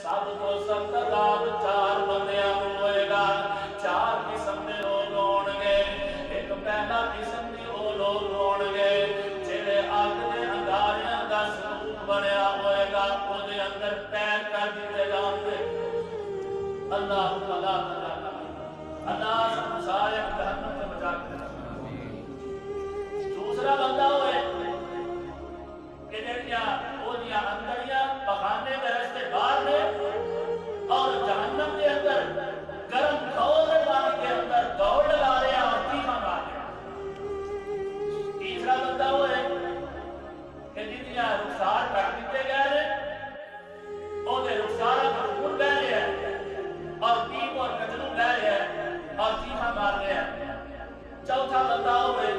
سب تو سخت عذاب چار بندیاں نوں ہوئے گا. چار قسم دے لوگ ہون گے. ایک پہلا قسم دی وہ لوگ ہون گے جڑے اگ دے انگاریاں دا سلوک بنیا ہوئے گا او دے اندر پیر کر دیتے جان گے. اللہ تعالیٰ اللہ سب سارے جہنم سے بچا کے دوسرا بندہ ہوئے کہ جڑیاں اوہدیاں اندریاں پخانے دے رستے باہر نے اور جہنم کے اندر گرم کھولے پانی کے اندر دوڑ لگا رہے ہیں اور تیمہ مار رہے ہیں. تیسرا بندہ ہوئے کہ جتنیاں رخسار کٹ دیتے گئے ہیں وہ دے رخسارہ کا خون بہ رہے ہیں اور تیم اور کجلو بہ رہے ہیں اور تیمہ مار رہے ہیں. چوتھا بندہ ہوئے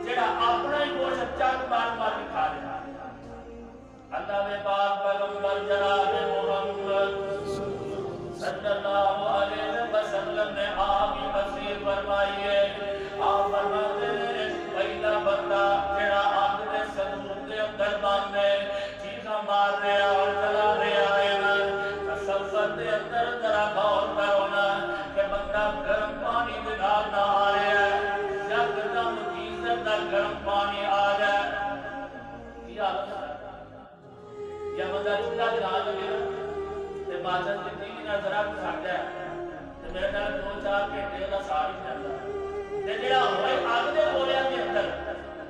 جڑا اپنا ہی گوشت چاک مار مار کے کھا رہے ہیں. اللہ میں پاک پیغمبر جناب محمد صلی اللہ علیہ وسلم نے آپ کی تفسیر فرمائی ہے. آپ فرماتے ہیں پہلا بندہ جڑا آگ دے صندوق دے اندر بند ہے چیخاں مار رہے اور جلا رہے آئے نا تصور دے اندر ذرا غور کرو نا کہ بندہ گرم پانی دے نال نہ آ رہا ہے یکدم گیزر دا گرم پانی آ جائے کیا حالت ہے. یا بندہ چولہا جلا لگے نا تے ماچس کی تیلی نال ذرا کھٹ جائے تے میرے نال 2-4 گھنٹے دا سار ہی جاندا تے جڑا ہوئے اگ دے گولیاں دے اندر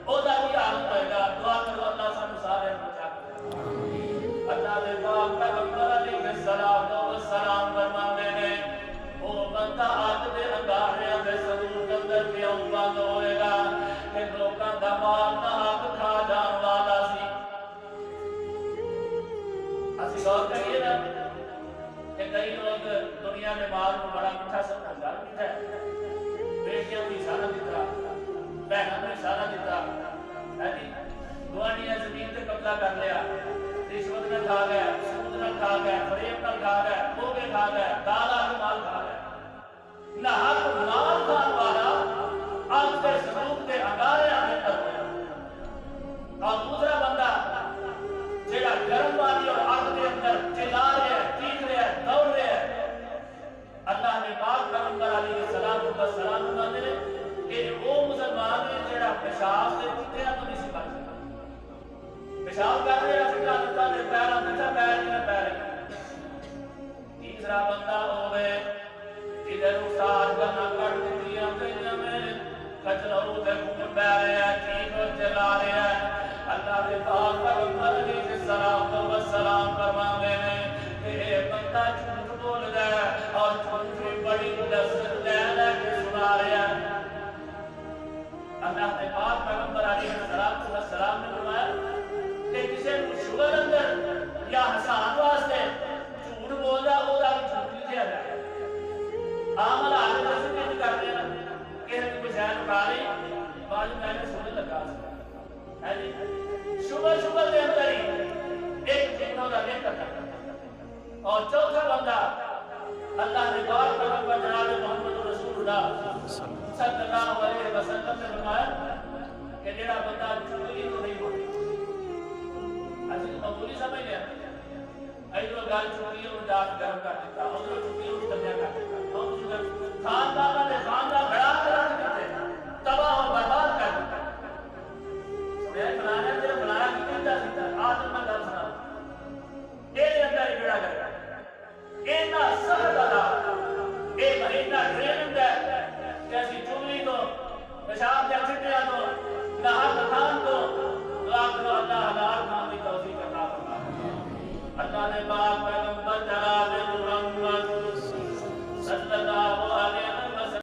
او دا بھی حالت ہوئے گا. دعا کرو اللہ سانو سارے بچا کے. اللہ دے پاک پیغمبر علیہ الصلوۃ والسلام فرماندے نے او بندہ اگ دے انگاریاں دے صندوق اندر کیوں بند ہوئے گا کہ لوکاں دا مال نہ اگ کھا جان والا سی. اسی غور کریے نا کہ کئی لوگ دنیا میں مال کو بڑا میٹھا سمجھتے ہیں. میٹھا ہے بیٹیاں بھی سارا دیتا بہنوں نے سارا دیتا ہے جی گوانیاں زمین تے قبضہ کر لیا رشوت نہ کھا گیا سود نہ کھا گیا فریب نہ کھا گیا دھوکے کھا گیا دالا کے مال کھا گیا نہ حق مال کھان والا آگ کے صندوق دے انگارے آنے کر گیا. اور دوسرا بندہ جڑا گرم پانی اور آگ دے اندر چلا رہے ہیں چیخ رہے ہیں دوڑ رہے ہیں. اللہ نے پاک پیغمبر علیہ السلام فرماتے ہیں کہ وہ مسلمان نے جڑا پیشاب دے چٹیاں تو نہیں سی بچ سکتا. پیشاب کر رہے ہیں چٹا چٹا دے پیراں تے پیر نہیں پیر. تیسرا بندہ ہوئے جدھر رخسار کرنا کٹ دیتیاں گئیاں میں کچلو تے خون بہ رہے ہیں چیخ چلا رہے ہیں. اللہ دے پاک پیغمبر علیہ السلام فرماندے نے کہ اے بندہ جھوٹ بول رہا ہے اور جھوٹ کی بڑی لذت لے لے کے سنا رہا ہے. اللہ دے پاک پیغمبر علیہ السلام نے فرمایا کہ کسی کو شوگر اندر یا حسان واسطے جھوٹ بول رہا وہ بھی جھوٹ لکھا جائے. عام حالات جیسے نہیں کرتے ہیں کہ کوئی شہر اٹھا رہی بعد میں نے سننے لگا ہے جی شوگر دے اندر ہی ایک جنوں کا لنک کرتا. اور چوتھا بندہ اللہ نے پاک پیغمبر جناب محمد رسول اللہ صلی اللہ علیہ وسلم نے فرمایا کہ جڑا بندہ چغلی تو نہیں بولتا اسی معمولی سمجھ لیا ایڈو گل چغلی اور دانت گرم کر دیتا ادھر چغلی اور دنیا کر دیتا اور خاندان نے خاندان بڑا کر دیتے تباہ اور برباد کر دیتا. میں فلانا تیرا فلانا کی کہتا سکتا آج میں گل سنا یہ اندر ہی بیڑا کر اینا سخت ادا اے مہینہ ٹرین ہے کہ اسی چغلی تو پیشاب یا چھٹیاں تو نہ ہاتھ